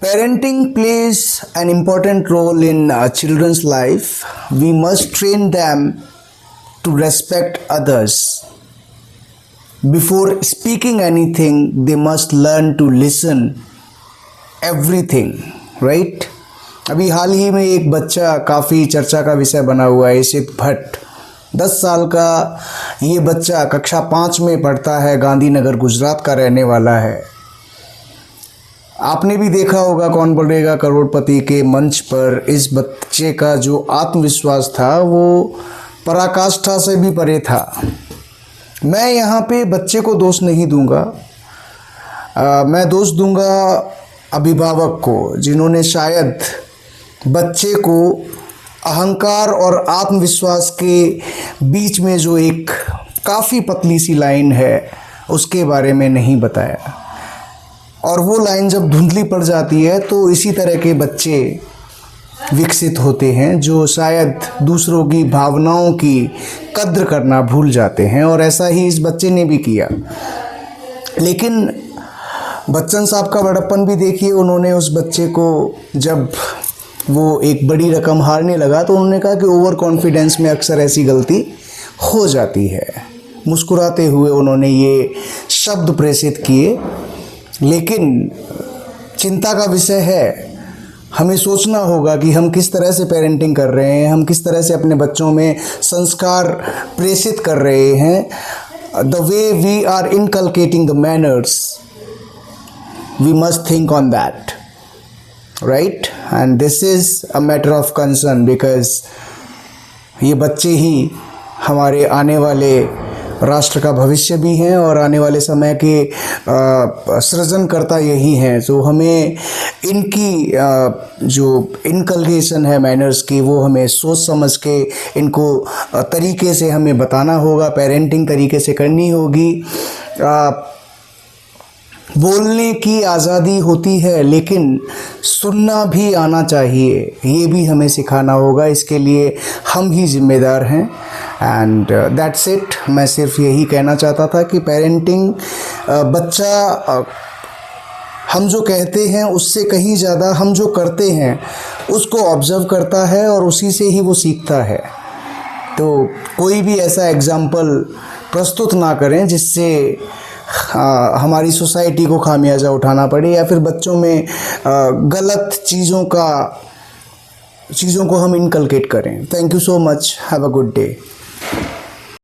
Parenting plays an important role in children's life. We must train them to respect others. Before speaking anything, they must learn to listen everything, right? अभी हाल ही में एक बच्चा काफ़ी चर्चा का विषय बना हुआ है, इशित भट्ट। 10 साल का ये बच्चा कक्षा 5 में पढ़ता है, गांधीनगर गुजरात का रहने वाला है। आपने भी देखा होगा कौन बनेगा करोड़पति के मंच पर इस बच्चे का जो आत्मविश्वास था वो पराकाष्ठा से भी परे था। मैं यहाँ पे बच्चे को दोष नहीं दूंगा, मैं दोष दूंगा अभिभावक को, जिन्होंने शायद बच्चे को अहंकार और आत्मविश्वास के बीच में जो एक काफ़ी पतली सी लाइन है उसके बारे में नहीं बताया। और वो लाइन जब धुंधली पड़ जाती है तो इसी तरह के बच्चे विकसित होते हैं जो शायद दूसरों की भावनाओं की कद्र करना भूल जाते हैं, और ऐसा ही इस बच्चे ने भी किया। लेकिन बच्चन साहब का बड़प्पन भी देखिए, उन्होंने उस बच्चे को जब वो एक बड़ी रकम हारने लगा तो उन्होंने कहा कि ओवर कॉन्फिडेंस में अक्सर ऐसी गलती हो जाती है। मुस्कुराते हुए उन्होंने ये शब्द प्रेषित किए। लेकिन चिंता का विषय है, हमें सोचना होगा कि हम किस तरह से पेरेंटिंग कर रहे हैं, हम किस तरह से अपने बच्चों में संस्कार प्रेषित कर रहे हैं। The way we are inculcating the manners, we must think on that, right? And this is a matter of concern, because ये बच्चे ही हमारे आने वाले राष्ट्र का भविष्य भी हैं और आने वाले समय के सृजनकर्ता यही हैं। तो हमें इनकी जो इनकलकेशन है मैनर्स की, वो हमें सोच समझ के इनको तरीके से हमें बताना होगा, पेरेंटिंग तरीके से करनी होगी। बोलने की आज़ादी होती है लेकिन सुनना भी आना चाहिए, ये भी हमें सिखाना होगा। इसके लिए हम ही जिम्मेदार हैं। And that's it. मैं सिर्फ यही कहना चाहता था कि पेरेंटिंग बच्चा हम जो कहते हैं उससे कहीं ज़्यादा हम जो करते हैं उसको ऑब्ज़र्व करता है और उसी से ही वो सीखता है। तो कोई भी ऐसा एग्ज़ाम्पल प्रस्तुत ना करें जिससे हमारी सोसाइटी को खामियाजा उठाना पड़े या फिर बच्चों में गलत चीज़ों को हम इनकलकेट करें। Thank you so much. Have a good day.